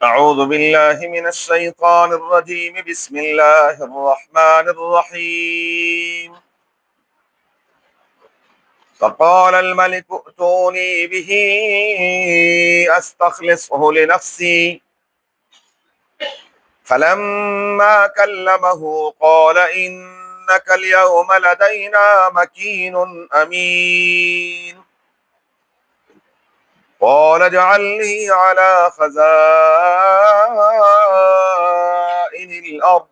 أعوذ بالله من الشيطان الرجيم بسم الله الرحمن الرحيم فقال الملك ائتوني به أستخلصه لنفسي فلما كلمه قال إنك اليوم لدينا مكين أمين قال اجعلني على خزائن الأرض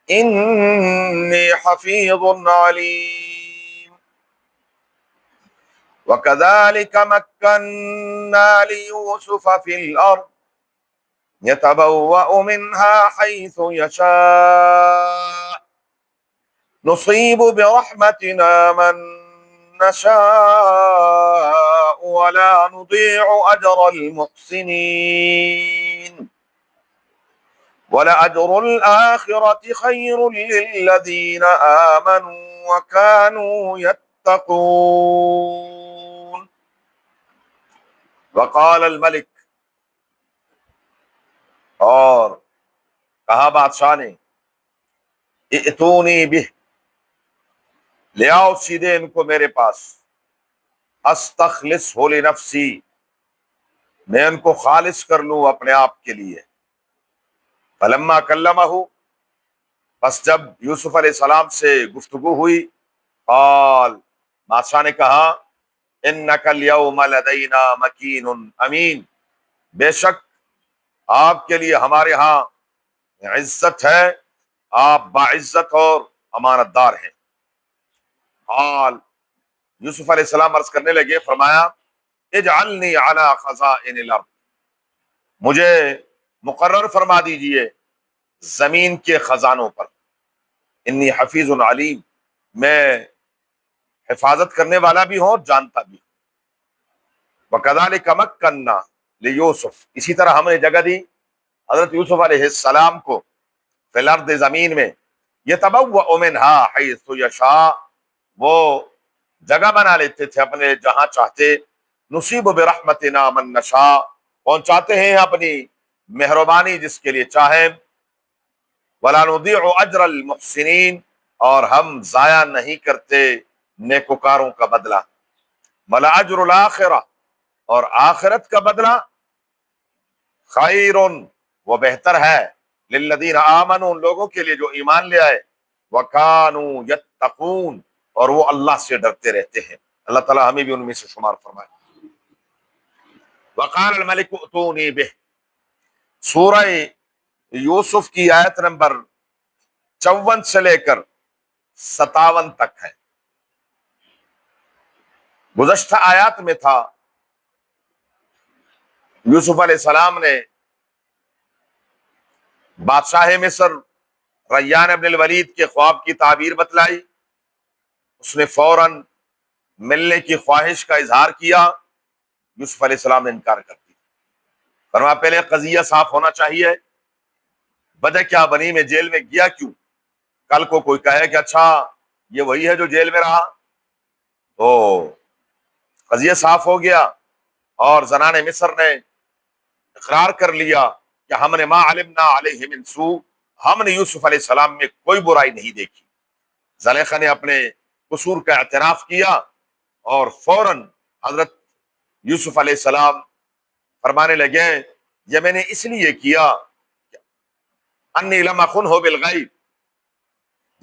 إني حفيظ عليم وكذلك مكنا ليوسف في الأرض يتبوأ منها حيث يشاء نصيب برحمتنا من نشاء ولا نضيع أجر المحسنين ولأجر الآخرة خير للذين آمنوا وكانوا يتقون وقال الملك اور کہا بادشاہ نے ائتونی بہ لے آؤ سیدھے ان کو میرے پاس استخلصہ لنفسی میں ان کو خالص کر لوں اپنے آپ کے لیے فلما کلمہ بس جب یوسف علیہ السلام سے گفتگو ہوئی قال بادشاہ نے کہا انک الیوم لدینا مکین امین بے شک آپ کے لیے ہمارے ہاں عزت ہے آپ باعزت اور امانت دار ہیں قال یوسف علیہ السلام عرض کرنے لگے فرمایا اجعلنی علی خزائن الارض مجھے مقرر فرما دیجئے زمین کے خزانوں پر انی حفیظ علیم میں حفاظت کرنے والا بھی ہوں اور جانتا بھی ہوں وکذالک مکننا لیوسف اسی طرح ہم نے جگہ دی حضرت یوسف علیہ السلام کو فی الارض زمین میں یتبوأ منہا حیث یشاء وہ جگہ بنا لیتے تھے اپنے جہاں چاہتے نصیب برحمتنا من نشاء پہنچاتے ہیں اپنی مہربانی جس کے لیے چاہیں ولا نضيع اجر المحسنین اور ہم ضائع نہیں کرتے نیکوکاروں کا بدلہ ولا اجر الاخرہ اور آخرت کا بدلہ خیر وہ بہتر ہے للذین آمنوا ان لوگوں کے لیے جو ایمان لے آئے وکانوا یتقون اور وہ اللہ سے ڈرتے رہتے ہیں اللہ تعالیٰ ہمیں بھی ان میں سے شمار فرمائے وقال الملک ائتونی بہ سورہ یوسف کی آیت نمبر 54 سے لے کر 57 تک ہے گزشتہ آیات میں تھا یوسف علیہ السلام نے بادشاہ مصر ریان ابن الولید کے خواب کی تعبیر بتلائی اس نے فوراً ملنے کی خواہش کا اظہار کیا یوسف علیہ السلام نے انکار کر دیا فرمایا پہلے قضیہ صاف ہونا چاہیے وجہ کیا بنی میں جیل میں گیا کیوں کل کو کوئی کہے کہ اچھا یہ وہی ہے جو جیل میں رہا تو قضیہ صاف ہو گیا اور زنان مصر نے اقرار کر لیا کہ ہم نے ما علمنا علیہ من سوء ہم نے یوسف علیہ السلام میں کوئی برائی نہیں دیکھی زلیخا نے اپنے قصور کا اعتراف کیا اور فوراً حضرت یوسف علیہ السلام فرمانے لگے یہ میں نے اس لیے کیا انی لم اخنہ بالغیب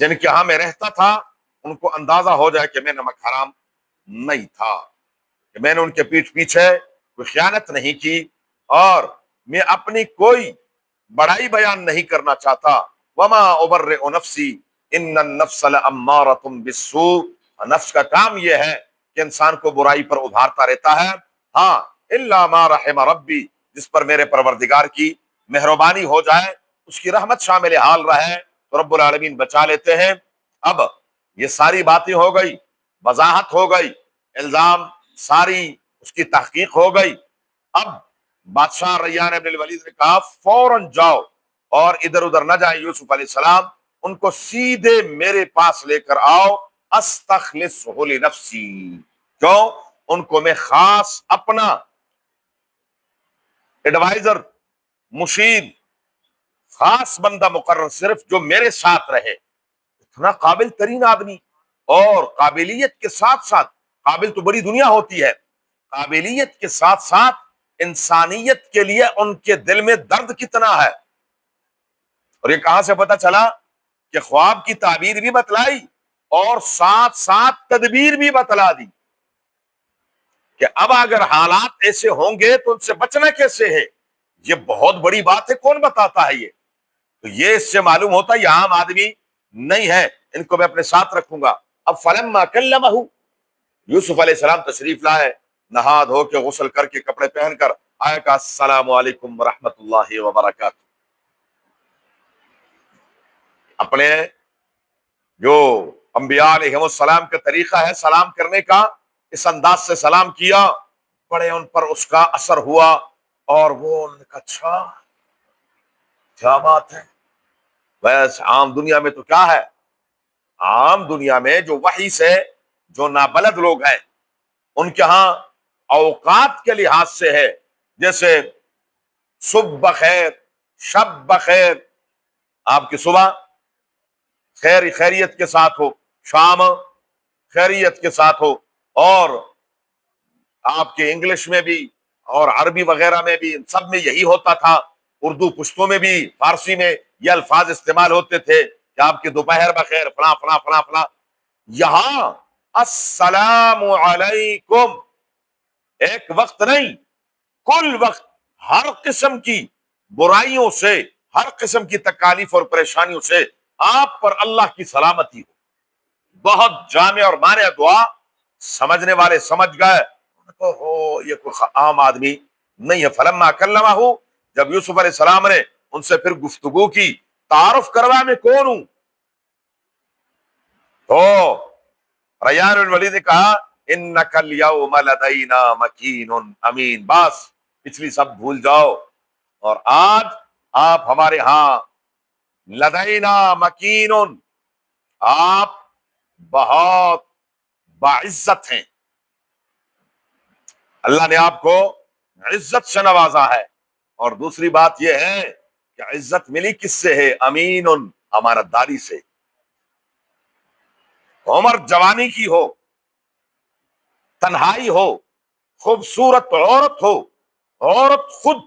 جن کے ہاں میں رہتا تھا ان کو اندازہ ہو جائے کہ میں نمک حرام نہیں تھا کہ میں نے ان کے پیٹھ پیچھے کوئی خیانت نہیں کی اور میں اپنی کوئی بڑائی بیان نہیں کرنا چاہتا وما ابرئ نفسی ان النفس لامارۃ بالسوء نفس کا کام یہ ہے کہ انسان کو برائی پر ابھارتا رہتا ہے ہاں الا ما رحم ربی جس پر میرے پروردگار کی مہربانی ہو جائے اس کی رحمت شامل حال رہے تو رب العالمین بچا لیتے ہیں اب یہ ساری باتیں ہو گئی وضاحت ہو گئی الزام ساری اس کی تحقیق ہو گئی اب بادشاہ ریان ابن الولید نے کہا فوراً جاؤ اور ادھر ادھر نہ جائیں یوسف علیہ السلام ان کو سیدھے میرے پاس لے کر آؤ استخلصہ لنفسی کیوں ان کو میں خاص اپنا ایڈوائزر مشیر، خاص بندہ مقرر صرف جو میرے ساتھ رہے. اتنا قابل ترین آدمی، اور قابلیت کے ساتھ ساتھ، قابل تو بڑی دنیا ہوتی ہے، قابلیت کے ساتھ ساتھ انسانیت کے لیے ان کے دل میں درد کتنا ہے. اور یہ کہاں سے پتہ چلا کہ خواب کی تعبیر بھی بتلائی اور ساتھ ساتھ تدبیر بھی بتلا دی کہ اب اگر حالات ایسے ہوں گے تو ان سے بچنا کیسے ہے. یہ بہت بڑی بات ہے، کون بتاتا ہے یہ؟ تو یہ اس سے معلوم ہوتا ہے یہ عام آدمی نہیں ہے، ان کو میں اپنے ساتھ رکھوں گا. اب فلما کلمہ، یوسف علیہ السلام تشریف لائے، نہا دھو کے غسل کر کے کپڑے پہن کر آئے، کہا السلام علیکم ورحمۃ اللہ وبرکاتہ. اپنے جو انبیاء علیہم السلام کا طریقہ ہے سلام کرنے کا، اس انداز سے سلام کیا، بڑے ان پر اس کا اثر ہوا، اور وہ ان کا اچھا کیا بات ہے. بس عام دنیا میں تو کیا ہے، عام دنیا میں جو وحی سے جو نابلد لوگ ہیں ان کے ہاں اوقات کے لحاظ سے ہے، جیسے صبح بخیر، شب بخیر، آپ کی صبح خیریت کے ساتھ ہو، شام خیریت کے ساتھ ہو. اور آپ کے انگلش میں بھی اور عربی وغیرہ میں بھی سب میں یہی ہوتا تھا، اردو پشتوں میں بھی، فارسی میں یہ الفاظ استعمال ہوتے تھے کہ آپ کے دوپہر بخیر، فلاں فلاں فلاں فلاں. یہاں السلام علیکم ایک وقت نہیں، کل وقت، ہر قسم کی برائیوں سے، ہر قسم کی تکالیف اور پریشانیوں سے آپ پر اللہ کی سلامتی ہو. بہت جامع اور مانع دعا، سمجھنے والے سمجھ گئے یہ کوئی عام آدمی نہیں ہے. فلما کلمہ، جب یوسف علیہ السلام نے ان سے پھر گفتگو کی، تعارف کروا میں کون ہوں، تو ریان بن ولید نے کہا انک الیوم لدینا مکین امین. بس پچھلی سب بھول جاؤ، اور آج آپ ہمارے ہاں لدینا مکین، آپ بہت باعزت ہیں. اللہ نے آپ کو عزت سے نوازا ہے. اور دوسری بات یہ ہے کہ عزت ملی کس سے ہے؟ امین، امانت داری سے. عمر جوانی کی ہو، تنہائی ہو، خوبصورت عورت ہو، عورت خود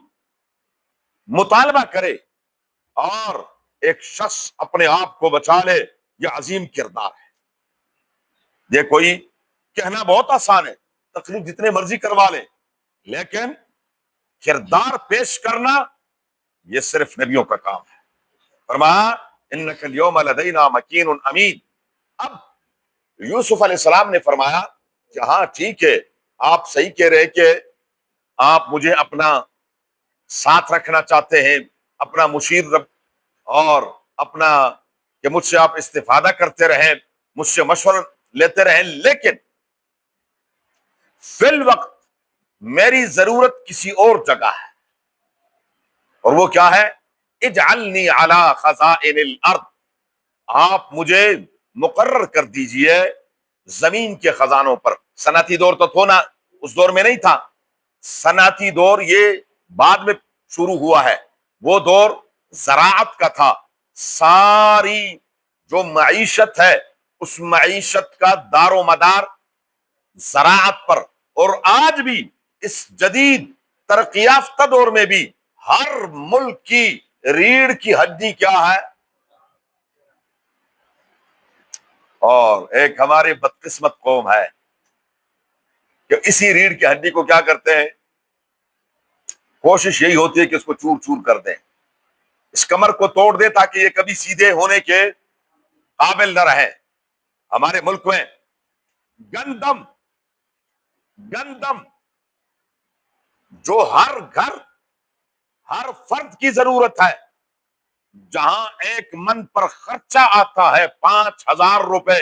مطالبہ کرے اور ایک شخص اپنے آپ کو بچا لے، یہ عظیم کردار ہے. یہ کوئی کہنا بہت آسان ہے، تقریر جتنے مرضی کروا لے، لیکن کردار پیش کرنا یہ صرف نبیوں کا کام ہے. فرمایا انک الیوم لدینا مکین امین. اب یوسف علیہ السلام نے فرمایا کہ ہاں ٹھیک ہے، آپ صحیح کہہ رہے کہ آپ مجھے اپنا ساتھ رکھنا چاہتے ہیں، اپنا مشیر اور اپنا کہ مجھ سے آپ استفادہ کرتے رہیں، مجھ سے مشورہ لیتے رہیں، لیکن فی الوقت میری ضرورت کسی اور جگہ ہے. اور وہ کیا ہے؟ اجعلنی علی خزائن الارض، آپ مجھے مقرر کر دیجئے زمین کے خزانوں پر. صنعتی دور تو تھو نا، اس دور میں نہیں تھا. صنعتی دور یہ بعد میں شروع ہوا ہے. وہ دور زراعت کا تھا. ساری جو معیشت ہے اس معیشت کا دار و مدار زراعت پر. اور آج بھی اس جدید ترقی یافتہ دور میں بھی ہر ملک کی ریڑھ کی ہڈی کیا ہے؟ اور ایک ہماری بدقسمت قوم ہے کہ اسی ریڑھ کی ہڈی کو کیا کرتے ہیں؟ کوشش یہی ہوتی ہے کہ اس کو چور چور کر دیں، اس کمر کو توڑ دیں تاکہ یہ کبھی سیدھے ہونے کے قابل نہ رہے. ہمارے ملک میں گندم جو ہر گھر، ہر فرد کی ضرورت ہے، جہاں ایک من پر خرچہ آتا ہے 5,000 روپے،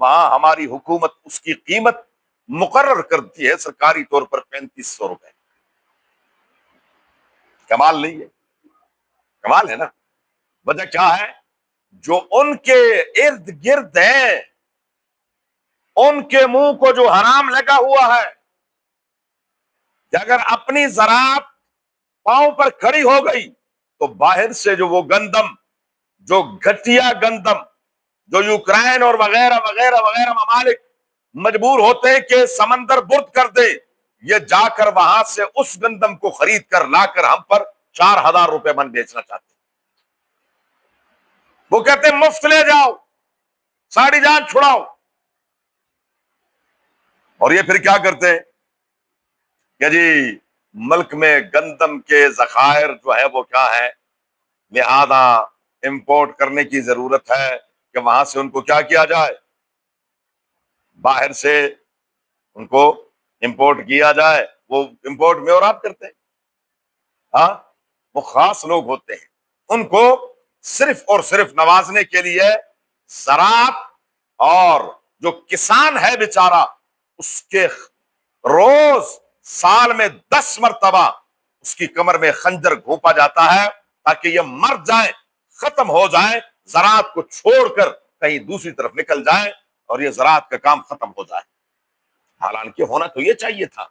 وہاں ہماری حکومت اس کی قیمت مقرر کرتی ہے سرکاری طور پر 3,500 روپے. کمال نہیں ہے؟ کمال ہے نا. وجہ کیا ہے؟ جو ان کے ارد گرد ہیں ان کے منہ کو جو حرام لگا ہوا ہے کہ اگر اپنی زراعت پاؤں پر کھڑی ہو گئی تو باہر سے جو وہ گندم، جو گھٹیا گندم جو یوکرائن اور وغیرہ وغیرہ وغیرہ ممالک مجبور ہوتے ہیں کہ سمندر برد کر دے، یہ جا کر وہاں سے اس گندم کو خرید کر لا کر ہم پر 4,000 روپے من بیچنا چاہتے ہیں۔ وہ کہتے ہیں مفت لے جاؤ، ساری جان چھڑاؤ۔ اور یہ پھر کیا کرتے ہیں کہ جی ملک میں گندم کے ذخائر جو ہے وہ کیا ہے، لہذا امپورٹ کرنے کی ضرورت ہے کہ وہاں سے ان کو کیا کیا جائے، باہر سے ان کو امپورٹ کیا جائے۔ وہ امپورٹ میں اور آپ کرتے ہیں، ہاں وہ خاص لوگ ہوتے ہیں، ان کو صرف اور صرف نوازنے کے لیے زراعت، اور جو کسان ہے بیچارہ اس کے روز سال میں 10 مرتبہ اس کی کمر میں خنجر گھونپا جاتا ہے تاکہ یہ مر جائیں، ختم ہو جائیں، زراعت کو چھوڑ کر کہیں دوسری طرف نکل جائیں اور یہ زراعت کا کام ختم ہو جائے۔ حالانکہ ہونا تو یہ چاہیے تھا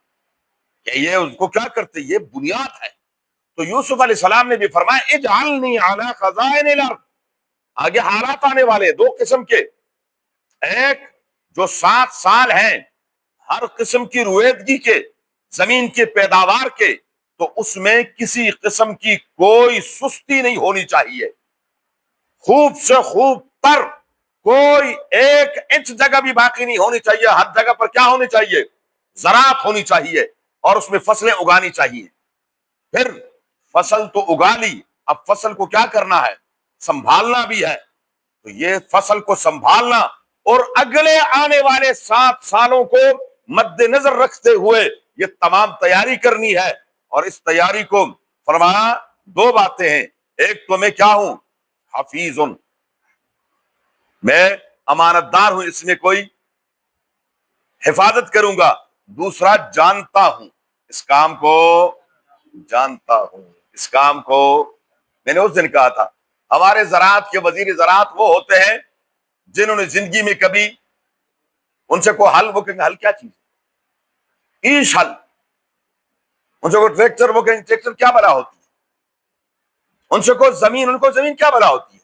کہ یہ اس کو کیا کرتے، یہ بنیاد ہے۔ تو یوسف علیہ السلام نے بھی فرمایا اجعلنی علی خزائن الارض۔ آگے حالات آنے والے دو قسم کے، ایک جو 7 سال ہیں ہر قسم کی رویدگی کے، زمین کے پیداوار کے، تو اس میں کسی قسم کی کوئی سستی نہیں ہونی چاہیے، خوب سے خوب تر، کوئی 1 انچ جگہ بھی باقی نہیں ہونی چاہیے، ہر جگہ پر کیا ہونی چاہیے، زراعت ہونی چاہیے اور اس میں فصلیں اگانی چاہیے۔ پھر فصل تو اگا لی، اب فصل کو کیا کرنا ہے، سنبھالنا بھی ہے۔ تو یہ فصل کو سنبھالنا اور اگلے آنے والے 7 سالوں کو مد نظر رکھتے ہوئے یہ تمام تیاری کرنی ہے۔ اور اس تیاری کو فرمایا 2 باتیں ہیں، ایک تو میں کیا ہوں، حفیظ، میں امانت دار ہوں، اس میں کوئی حفاظت کروں گا، دوسرا جانتا ہوں، اس کام کو جانتا ہوں، اس کام کو میں نے اس دن کہا تھا ہمارے زراعت کے وزیر زراعت وہ ہوتے ہیں جنہوں نے زندگی میں کبھی ان سے کوئی حل، وہ کہیں گے حل کیا چیز، ایش حل، ان سے کوئی ٹریکٹر، وہ کہیں ٹریکٹر کیا بلا ہوتی ہے، ان سے کوئی زمین، ان کو زمین کیا بلا ہوتی ہے،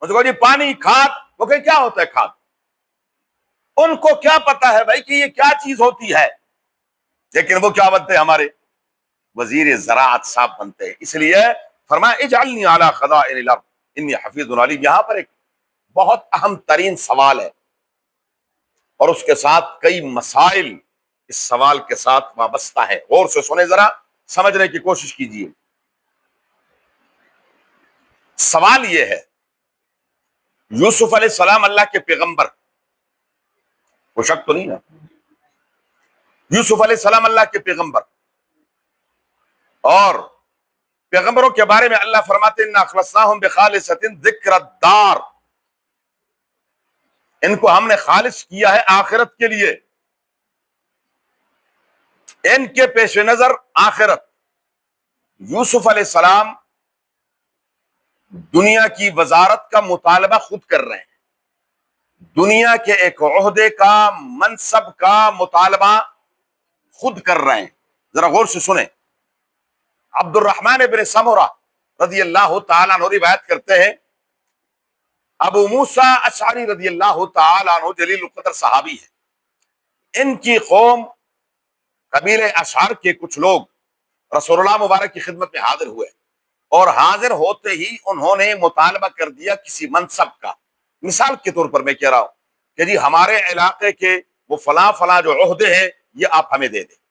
ان سے کوئی پانی، کھاد، وہ کہیں کیا ہوتا ہے کھاد، ان کو کیا پتا ہے بھائی کہ یہ کیا چیز ہوتی ہے، لیکن وہ کیا بنتے ہیں، ہمارے وزیر زراعت صاحب بنتے ہیں۔ اس لیے فرمایا اجعلنی علی خزائن الارض انی حفیظ علیم۔ یہاں پر ایک بہت اہم ترین سوال ہے اور اس کے ساتھ کئی مسائل اس سوال کے ساتھ وابستہ ہے، غور سے سنیں، ذرا سمجھنے کی کوشش کیجیے۔ سوال یہ ہے، یوسف علیہ السلام اللہ کے پیغمبر، کوئی شک تو نہیں نا، یوسف علیہ السلام اللہ کے پیغمبر، اور پیغمبروں کے بارے میں اللہ فرماتے ہیں اِنَّا أَخْلَصْنَاهُمْ بِخَالِصَةٍ ذِكْرَ الدَّارِ، ان کو ہم نے خالص کیا ہے آخرت کے لیے، ان کے پیش نظر آخرت۔ یوسف علیہ السلام دنیا کی وزارت کا مطالبہ خود کر رہے ہیں، دنیا کے ایک عہدے کا، منصب کا مطالبہ خود کر رہے ہیں۔ ذرا غور سے سنیں، عبد الرحمن ابن سمرہ رضی اللہ تعالیٰ عنہ روایت کرتے ہیں، ابو موسیٰ اشعری رضی اللہ تعالیٰ عنہ جلیل القدر صحابی ہے، ان کی قوم قبیلہ اشعر کے کچھ لوگ رسول اللہ مبارک کی خدمت میں حاضر ہوئے، اور حاضر ہوتے ہی انہوں نے مطالبہ کر دیا کسی منصب کا۔ مثال کے طور پر میں کہہ رہا ہوں کہ جی ہمارے علاقے کے وہ فلاں فلاں جو عہدے ہیں یہ آپ ہمیں دے دیں۔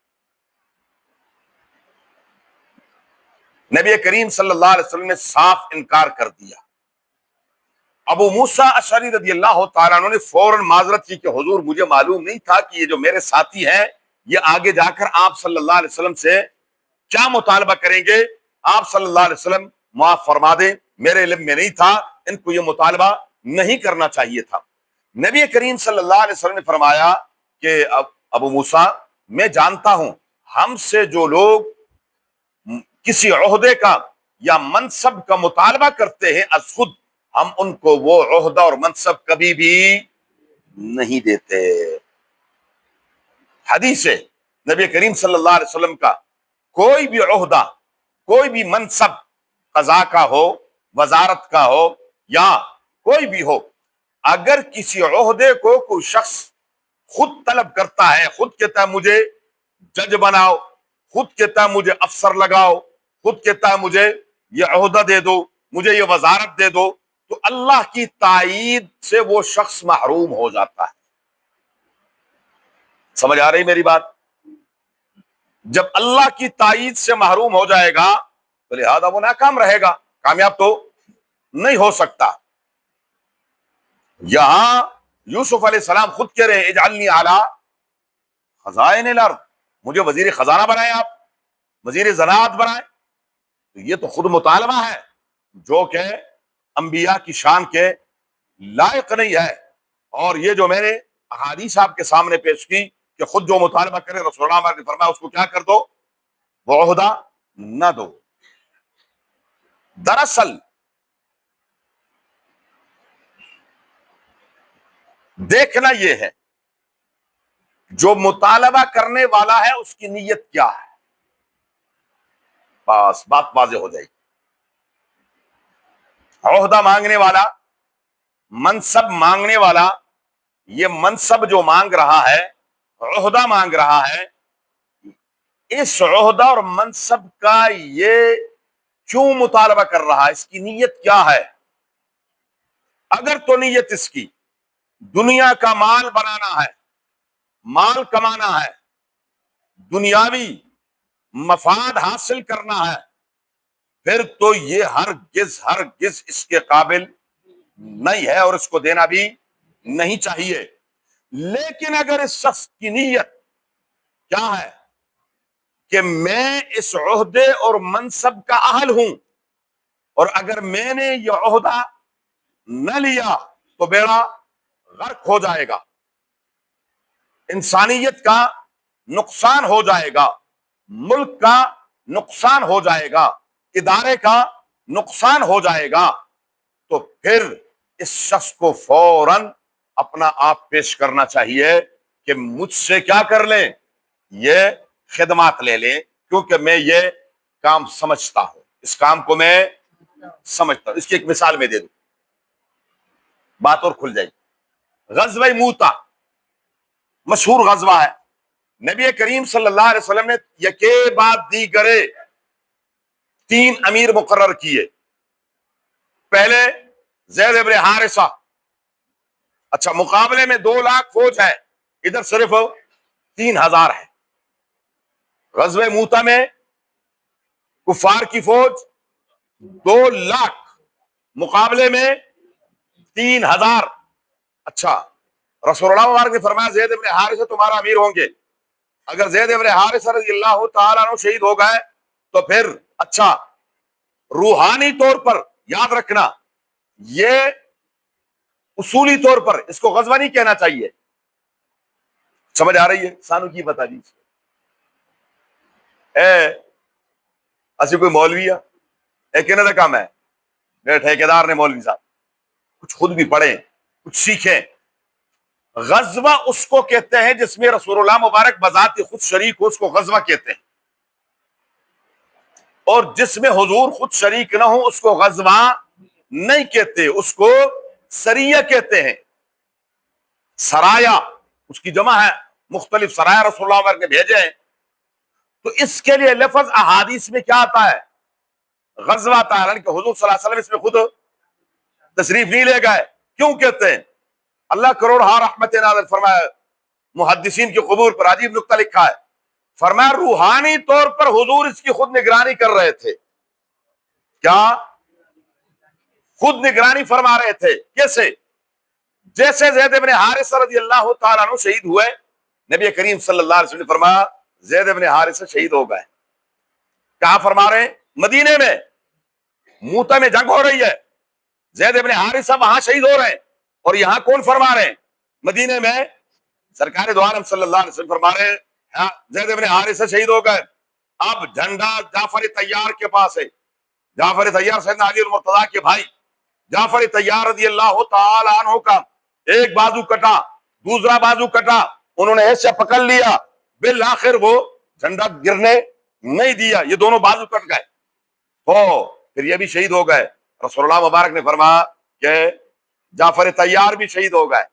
نبی کریم صلی اللہ علیہ وسلم نے صاف انکار کر دیا۔ ابو موسیٰ اشعری رضی اللہ تعالیٰ عنہ نے فوراً معذرت کی کہ حضور مجھے معلوم نہیں تھا کہ یہ جو میرے ساتھی ہیں یہ آگے جا کر آپ صلی اللہ علیہ وسلم سے کیا مطالبہ کریں گے، آپ صلی اللہ علیہ وسلم معاف فرما دیں، میرے علم میں نہیں تھا، ان کو یہ مطالبہ نہیں کرنا چاہیے تھا۔ نبی کریم صلی اللہ علیہ وسلم نے فرمایا کہ ابو موسیٰ میں جانتا ہوں ہم سے جو لوگ کسی عہدے کا یا منصب کا مطالبہ کرتے ہیں از خود، ہم ان کو وہ عہدہ اور منصب کبھی بھی نہیں دیتے۔ حدیث ہے نبی کریم صلی اللہ علیہ وسلم کا، کوئی بھی عہدہ کوئی بھی منصب قضا کا ہو، وزارت کا ہو یا کوئی بھی ہو، اگر کسی عہدے کو کوئی شخص خود طلب کرتا ہے، خود کہتا ہے مجھے جج بناؤ، خود کہتا ہے مجھے افسر لگاؤ، خود کہتا ہے مجھے یہ عہدہ دے دو، مجھے یہ وزارت دے دو، تو اللہ کی تائید سے وہ شخص محروم ہو جاتا ہے۔ سمجھ آ رہی میری بات؟ جب اللہ کی تائید سے محروم ہو جائے گا تو لہذا وہ ناکام رہے گا، کامیاب تو نہیں ہو سکتا۔ یہاں یوسف علیہ السلام خود کہہ رہے ہیں اجعلنی علی خزائن الارض، مجھے وزیر خزانہ بنائیں، آپ وزیر زراعت بنائیں۔ تو یہ تو خود مطالبہ ہے جو کہ انبیاء کی شان کے لائق نہیں ہے۔ اور یہ جو میں نے احادیث آپ کے سامنے پیش کی کہ خود جو مطالبہ کرے، رسول اللہ نے فرمایا اس کو کیا کر دو، وہ عہدہ نہ دو۔ دراصل دیکھنا یہ ہے جو مطالبہ کرنے والا ہے اس کی نیت کیا ہے، بس بات واضح ہو جائے گی۔ عہدہ مانگنے والا، منصب مانگنے والا، یہ منصب جو مانگ رہا ہے، عہدہ مانگ رہا ہے، اس عہدہ اور منصب کا یہ کیوں مطالبہ کر رہا ہے، اس کی نیت کیا ہے؟ اگر تو نیت اس کی دنیا کا مال بنانا ہے، مال کمانا ہے، دنیاوی مفاد حاصل کرنا ہے، پھر تو یہ ہرگز اس کے قابل نہیں ہے اور اس کو دینا بھی نہیں چاہیے۔ لیکن اگر اس شخص کی نیت کیا ہے کہ میں اس عہدے اور منصب کا اہل ہوں، اور اگر میں نے یہ عہدہ نہ لیا تو بیڑا غرق ہو جائے گا، انسانیت کا نقصان ہو جائے گا، ملک کا نقصان ہو جائے گا، ادارے کا نقصان ہو جائے گا، تو پھر اس شخص کو فوراً اپنا آپ پیش کرنا چاہیے کہ مجھ سے کیا کر لیں، یہ خدمات لے لیں، کیونکہ میں یہ کام سمجھتا ہوں، اس کام کو میں سمجھتا ہوں۔ اس کی ایک مثال میں دے دوں، بات اور کھل جائے گی۔ غزوہ موتا مشہور غزوہ ہے، نبی کریم صلی اللہ علیہ وسلم نے یکے بعد دیگرے 3 امیر مقرر کیے۔ پہلے زید ابن حارثہ، اچھا مقابلے میں 2 لاکھ فوج ہے، ادھر صرف 3000 ہے۔ غزوہ موتا میں کفار کی فوج 2 لاکھ، مقابلے میں 3000۔ اچھا رسول اللہ مبارک نے فرمایا زید ابن حارثہ تمہارا امیر ہوں گے۔ اگر زید ابن حارثہ رضی اللہ تعالیٰ عنہ شہید ہو گئے تو پھر اچھا روحانی طور پر یاد رکھنا، یہ اصولی طور پر اس کو غزوہ نہیں کہنا چاہیے۔ سمجھ آ رہی ہے؟ سانو کی بتا دیجیے، اسی کوئی مولوی ہے ایک انہوں کا کام ہے، میرے ٹھیکیدار نے مولوی صاحب کچھ خود بھی پڑھیں، کچھ سیکھیں۔ غزوہ اس کو کہتے ہیں جس میں رسول اللہ مبارک بذات خود شریک ہو، اس کو غزوہ کہتے ہیں، اور جس میں حضور خود شریک نہ ہو اس کو غزوہ نہیں کہتے، اس کو سریہ کہتے ہیں۔ سرایا اس کی جمع ہے، مختلف سرایا رسول اللہ مبارک نے بھیجے ہیں۔ تو اس کے لیے لفظ احادیث میں کیا آتا ہے؟ غزوہ آتا ہے، حالانکہ حضور صلی اللہ علیہ وسلم اس میں خود تشریف نہیں لے گئے۔ کیوں کہتے ہیں؟ اللہ کروڑہا رحمت نازل فرمایا، محدثین کی قبور پر عجیب نکتہ لکھا ہے، فرمایا روحانی طور پر حضور اس کی خود نگرانی کر رہے تھے۔ کیا؟ خود نگرانی فرما رہے تھے۔ کیسے؟ جیسے زید بن حارثہ رضی اللہ تعالیٰ عنہ شہید ہوئے، نبی کریم صلی اللہ علیہ وسلم نے فرمایا زید بن حارثہ شہید ہو گئے۔ کہاں فرما رہے ہیں؟ مدینے میں، موتا میں جنگ ہو رہی ہے، زید بن حارثہ وہاں شہید ہو رہے ہیں، اور یہاں کون فرما رہے ہیں؟ مدینے میں سرکار دو عالم صلی اللہ علیہ وسلم فرما رہے ہیں ہاں زید بن حارثہ شہید ہو گئے۔ اب جھنڈا جعفر طیار کے پاس ہے، جعفر طیار سیدنا علی المرتضیٰ کے بھائی، جعفر طیار رضی اللہ تعالی عنہ کا ایک بازو کٹا، دوسرا بازو کٹا، انہوں نے ایسے پکڑ لیا، بالآخر وہ جھنڈا گرنے نہیں دیا، یہ دونوں بازو کٹ گئے۔ تو پھر یہ بھی شہید ہو گئے. رسول اللہ مبارک نے فرمایا کہ جعفر طیار بھی شہید ہو گئے.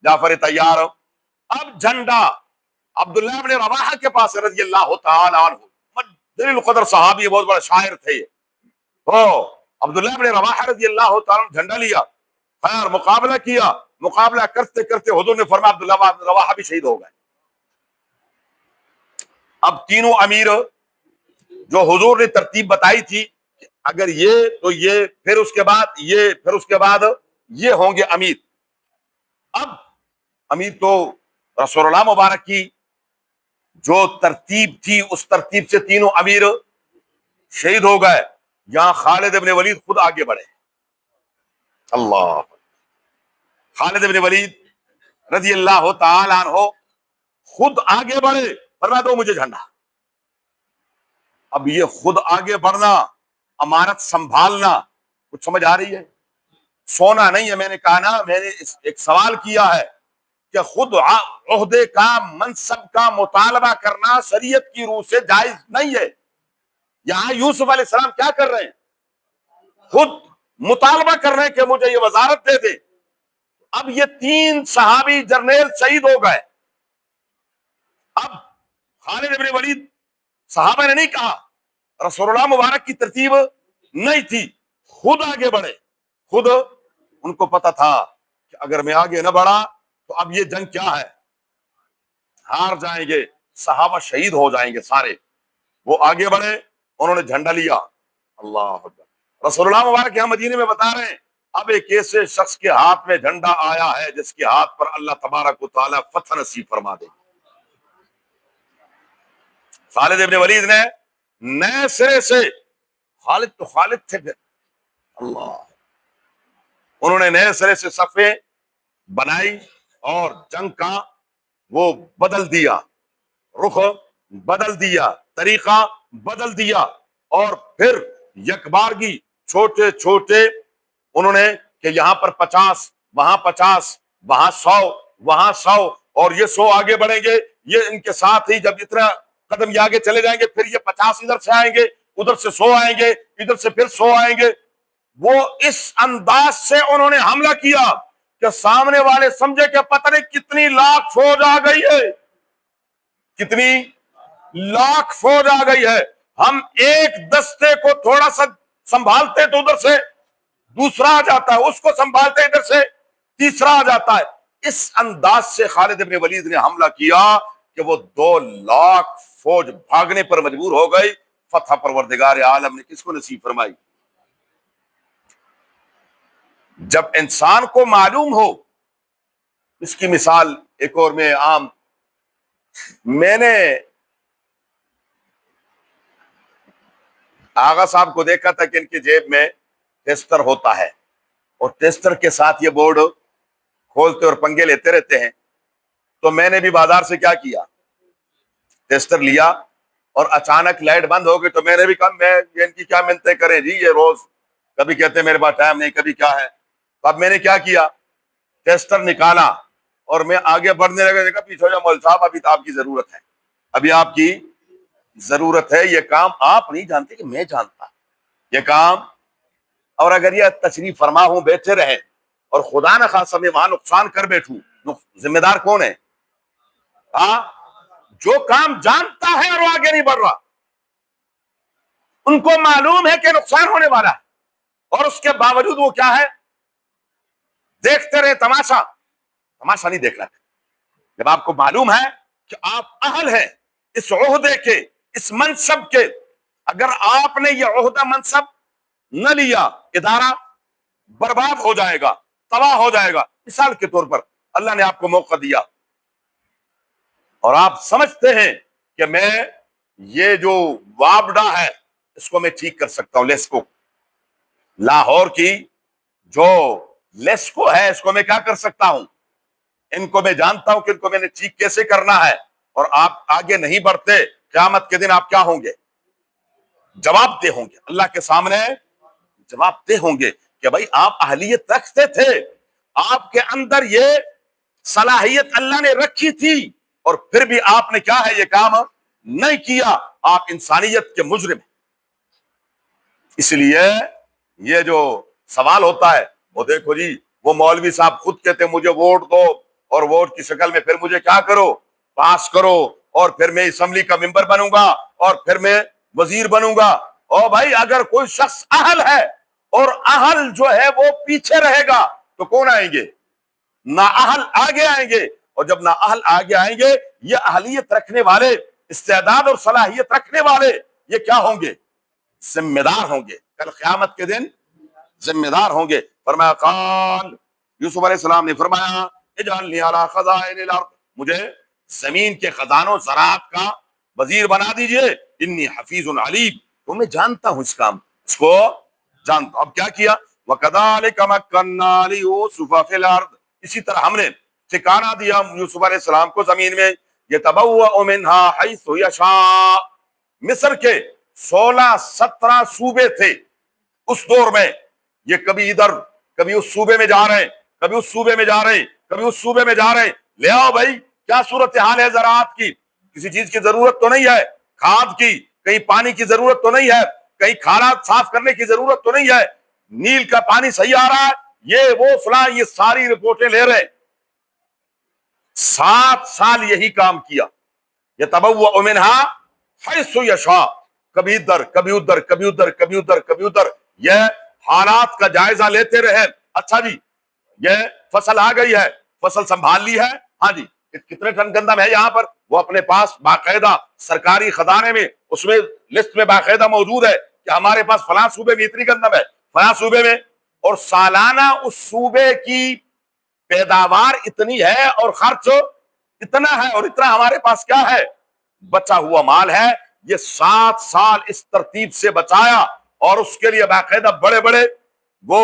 جعفر طیار. اب جھنڈا عبداللہ ابن رواحہ کے پاس رضی اللہ تعالی عنہ، جلیل القدر صحابی، بہت بڑا شاعر تھے. تو عبداللہ ابن رواحہ رضی اللہ تعالی عنہ جھنڈا لیا، خیر مقابلہ کیا. مقابلہ کرتے کرتے حضور نے فرمایا عبداللہ ابن رواحہ بھی شہید ہو گئے. اب تینوں امیر جو حضور نے ترتیب بتائی تھی کہ اگر یہ تو یہ، پھر اس کے بعد یہ، پھر اس کے بعد یہ ہوں گے امیر. اب امیر تو رسول اللہ مبارک کی جو ترتیب تھی اس ترتیب سے تینوں امیر شہید ہو گئے. یہاں خالد ابن ولید خود آگے بڑھے. اللہ، خالد ابن ولید رضی اللہ تعالی عنہ خود آگے بڑھے، فرما دو مجھے جھنڈا. اب یہ خود آگے بڑھنا، امانت سنبھالنا، کچھ سمجھ آ رہی ہے؟ سونا نہیں ہے. میں نے کہا نا، میں نے ایک سوال کیا ہے کہ خود عہدے کا، منصب کا مطالبہ کرنا شریعت کی روح سے جائز نہیں ہے. یہاں یوسف علیہ السلام کیا کر رہے ہیں؟ خود مطالبہ کر رہے ہیں کہ مجھے یہ وزارت دے دے. اب یہ 3 صحابی جرنیل شہید ہو گئے. اب خالد ابن ولید، صحابہ نے نہیں کہا، رسول اللہ مبارک کی ترتیب نہیں تھی، خود آگے بڑھے. خود ان کو پتا تھا کہ اگر میں آگے نہ بڑھا تو اب یہ جنگ کیا ہے، ہار جائیں گے، صحابہ شہید ہو جائیں گے سارے. وہ آگے بڑھے، انہوں نے جھنڈا لیا. اللہ اکبر. رسول اللہ مبارک یہاں مدینے میں بتا رہے ہیں اب ایک ایسے شخص کے ہاتھ میں جھنڈا آیا ہے جس کے ہاتھ پر اللہ تبارک و تعالی فتح نصیب فرما دے. خالد ابن ولید نے نئے سرے سے، خالد تو خالد تھے پھر، اللہ، انہوں نے نئے سرے سے صفیں بنائی اور جنگ کا وہ بدل دیا، رخ بدل دیا، طریقہ بدل دیا. اور پھر یکبارگی چھوٹے چھوٹے انہوں نے کہ یہاں پر 50، وہاں 50، وہاں 100، وہاں 100، اور یہ 100 آگے بڑھیں گے. یہ ان کے ساتھ ہی جب اتنا قدم یہ آگے چلے جائیں گے پھر یہ 50 ادھر سے آئیں گے، ادھر سے 100 آئیں گے، ادھر سے پھر 100 آئیں گے. وہ اس انداز سے انہوں نے حملہ کیا کہ سامنے والے سمجھے کہ پتہ نہیں کتنی لاکھ فوج آ گئی ہے، کتنی لاکھ فوج آ گئی ہے. ہم ایک دستے کو تھوڑا سا سنبھالتے تو ادھر سے دوسرا آ جاتا ہے، اس کو سنبھالتے ادھر سے تیسرا آ جاتا ہے. اس انداز سے خالد ابن ولید نے حملہ کیا کہ وہ 2 لاکھ فوج بھاگنے پر مجبور ہو گئی. فتح پروردگار عالم نے کس کو نصیب فرمائی؟ جب انسان کو معلوم ہو. اس کی مثال ایک اور میں عام، میں نے آغا صاحب کو دیکھا تھا کہ ان کی جیب میں ٹیسٹر ہوتا ہے اور ٹیسٹر کے ساتھ یہ بورڈ کھولتے اور پنگے لیتے رہتے ہیں. تو میں نے بھی بازار سے کیا کیا، ٹیسٹر لیا، اور اچانک لائٹ بند ہو گئی تو میں نے بھی کہا میں ان کی کیا منتیں کریں جی، یہ روز کبھی کہتے ہیں میرے پاس ٹائم نہیں، کبھی کیا ہے. تو اب میں نے کیا کیا، ٹیسٹر نکالا اور میں آگے بڑھنے لگا. دیکھا پیچھے جا مول صاحب، ابھی تو آپ کی ضرورت ہے، ابھی آپ کی ضرورت ہے. یہ کام آپ نہیں جانتے کہ میں جانتا یہ کام. اور اگر یہ تشریف فرما ہوں بیٹھے رہے اور خدا نہ خاصہ میں وہاں نقصان کر بیٹھوں، ذمہ دار کون ہے؟ جو کام جانتا ہے اور وہ آگے نہیں بڑھ رہا، ان کو معلوم ہے کہ نقصان ہونے والا ہے اور اس کے باوجود وہ کیا ہے، دیکھتے رہے. تماشا نہیں دیکھنا. جب آپ کو معلوم ہے کہ آپ اہل ہیں اس عہدے کے، اس منصب کے، اگر آپ نے یہ عہدہ منصب نہ لیا ادارہ برباد ہو جائے گا، تباہ ہو جائے گا. مثال کے طور پر اللہ نے آپ کو موقع دیا اور آپ سمجھتے ہیں کہ میں یہ جو وابڈا ہے اس کو میں ٹھیک کر سکتا ہوں. لیسکو، لاہور کی جو لیسکو ہے اس کو میں کیا کر سکتا ہوں، ان کو میں جانتا ہوں کہ ان کو میں نے ٹھیک کیسے کرنا ہے. اور آپ آگے نہیں بڑھتے، قیامت کے دن آپ کیا ہوں گے؟ جواب دہ ہوں گے اللہ کے سامنے. جواب دہ ہوں گے کہ بھائی آپ اہلیت رکھتے تھے، آپ کے اندر یہ صلاحیت اللہ نے رکھی تھی اور پھر بھی آپ نے کیا ہے یہ کام نہیں کیا. آپ انسانیت کے مجرم ہیں. اس لیے یہ جو سوال ہوتا ہے وہ دیکھو جی، وہ مولوی صاحب خود کہتے مجھے ووٹ دو اور ووٹ کی شکل میں پھر مجھے کیا کرو، پاس کرو، اور پھر میں اسمبلی کا ممبر بنوں گا اور پھر میں وزیر بنوں گا۔ اور بھائی اگر کوئی شخص اہل ہے اور اہل جو ہے وہ پیچھے رہے گا تو کون آئیں گے؟ نااہل آگے آئیں گے، اور جب نااہل آگے آئیں گے یہ اہلیت رکھنے والے، استعداد اور صلاحیت رکھنے والے یہ کیا ہوں گے؟ ذمہ دار ہوں گے، کل قیامت کے دن ذمہ دار ہوں گے۔ فرمایا قال، یوسف علیہ السلام نے فرمایا اجعلنی علی خزائن الارض، مجھے زمین کے خزانوں زراعت کا وزیر بنا دیجئے، انی حفیظ علیم، تو میں جانتا ہوں اس کام، اس کو جانتا ہوں۔ اب کیا کیا؟ وَكَذَلِكَ مَكَّنَّا لِيُوسُفَ فِي الْأَرْضِ، اسی طرح ہم نے ٹھکانہ دیا یوسف علیہ السلام کو زمین میں، يَتَبَوَّأُ مِنْهَا حَيْثُ يَشَاءُ، مصر کے 16-17 صوبے تھے اس دور میں، یہ کبھی ادھر، کبھی اس صوبے میں جا رہے ہیں، کبھی اس صوبے میں جا رہے ہیں، کبھی اس صوبے میں جا رہے ہیں۔ لے آؤ بھائی، کیا صورتحال ہے زراعت کی؟ کسی چیز کی ضرورت تو نہیں ہے، کھاد کی، کہیں پانی کی ضرورت تو نہیں ہے، کہیں کھانا صاف کرنے کی ضرورت تو نہیں ہے، نیل کا پانی صحیح آ رہا ہے، یہ وہ فلاں، یہ ساری رپورٹیں لے رہے ہیں۔ 7 سال یہی کام کیا، يَتَبَوَّأُ مِنْهَا حَيْثُ يَشَاءُ، کبھی ادھر کبھی ادھر کبھی ادھر کبھی ادھر کبھی ادھر، یہ حالات کا جائزہ لیتے رہے۔ اچھا جی، یہ فصل آ گئی ہے، فصل سنبھال لی ہے، ہاں جی، کتنے ٹن گندم ہے یہاں پر، وہ اپنے پاس باقاعدہ سرکاری خزانے میں، اس میں لسٹ میں باقاعدہ موجود ہے کہ ہمارے پاس فلاں صوبے میں اتنی گندم ہے، فلاں صوبے میں، اور سالانہ اس صوبے کی پیداوار اتنی ہے اور خرچ اتنا ہے، اور اتنا ہمارے پاس کیا ہے، بچا ہوا مال ہے۔ یہ 7 سال اس ترتیب سے بچایا، اور اس کے لیے باقاعدہ بڑے بڑے وہ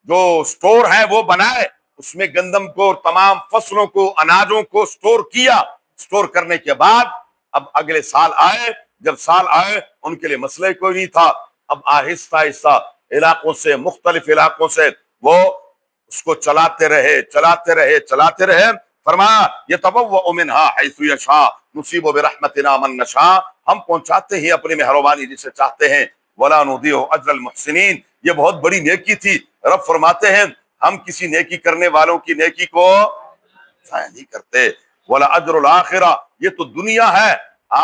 جو سٹور ہے وہ بنائے، اس میں گندم کو، تمام فصلوں کو، اناجوں کو سٹور کیا۔ سٹور کرنے کے بعد اب اگلے سال آئے، جب سال آئے ان کے لیے مسئلہ کوئی نہیں تھا، اب آہستہ آہستہ علاقوں سے، مختلف علاقوں سے وہ اس کو چلاتے رہے چلاتے رہے چلاتے رہے۔ فرمایا يَتَبَوَّأُ مِنْهَا حَيْثُ يَشَاءُ نُصِيبُ بِرَحْمَتِنَا مَن نَّشَاءُ، ہم پہنچاتے ہیں اپنی مہربانی جسے چاہتے ہیں، وَلَا نُضِيعُ أَجْرَ الْمُحْسِنِينَ، یہ بہت بڑی نیکی تھی۔ رب فرماتے ہیں ہم کسی نیکی کرنے والوں کی نیکی کو ضائع نہیں کرتے۔ وَلَا أَجْرُ الْآخِرَةِ، یہ تو دنیا ہے،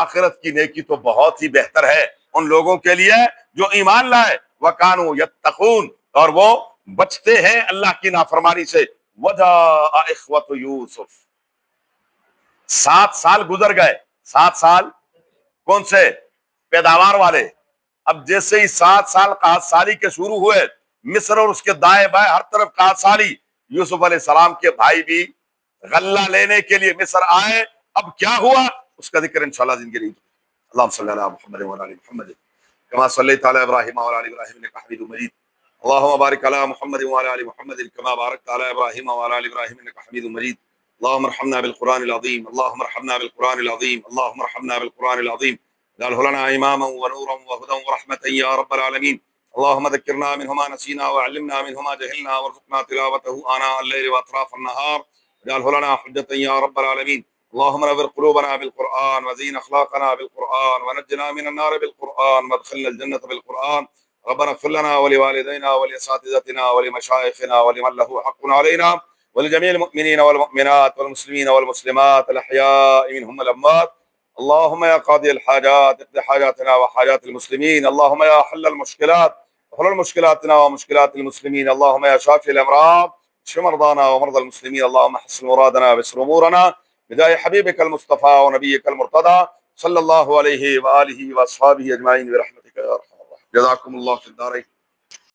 آخرت کی نیکی تو بہت ہی بہتر ہے ان لوگوں کے لیے جو ایمان لائے، وَكَانُوا يَتَّقُونَ، اور وہ بچتے ہیں اللہ کی نافرمانی سے۔ وَجَاءَ إِخْوَةُ يُوسُف، 7 سال گزر گئے، 7 سال کون سے؟ پیداوار والے۔ اب جیسے ہی 7 سال قحط سالی کے شروع ہوئے، مصر اور اس کے دائیں بائیں ہر طرف قحط سالی، یوسف علیہ السلام کے بھائی بھی غلہ لینے کے لیے مصر آئے۔ اب کیا ہوا اس کا ذکر انشاءاللہ زندگی۔ اللہم صلی علی محمد وعلی آل محمد کما صلیت علی ابراہیم وعلی آل ابراہیم انک حمید مجید، اللہم بارک علی محمد وعلی آل محمد کما بارکت علی ابراہیم وعلی آل ابراہیم انک حمید مجید، اللہم ارحمنا بالقرآن العظیم، اللہم ارحمنا بالقرآن العظیم، اللہم ارحمنا بالقرآن العظیم، اجعله لنا اماما ونورا وهدى ورحمة يا رب العالمين، اللهم ذكرنا منه ما نسينا وعلمنا منه ما جهلنا وارزقنا تلاوته آناء الليل واطراف النهار، اجعله لنا حجة يا رب العالمين، اللهم نور قلوبنا بالقرآن وزين اخلاقنا بالقرآن ونجنا من النار بالقرآن وادخلنا الجنة بالقرآن، ربنا اغفر لنا ولوالدينا ولأساتذتنا ولمشايخنا ولمن له حق علينا ولجميع المؤمنين والمؤمنات والمسلمين والمسلمات الأحياء منهم والأموات، اللهم يا قاضي الحاجات اقض حاجاتنا وحاجات المسلمين، اللهم يا حل المشكلات وحل مشكلاتنا ومشكلات المسلمين، اللهم يا شافي الأمراض اشف مرضانا ومرضى المسلمين، اللهم حسن مرادنا ويسر أمورنا بجاه حبيبك المصطفى ونبيك المرتضى صلى الله عليه وآله وأصحابه أجمعين برحمتك يا أرحم الراحمين، جزاكم الله في الدارين.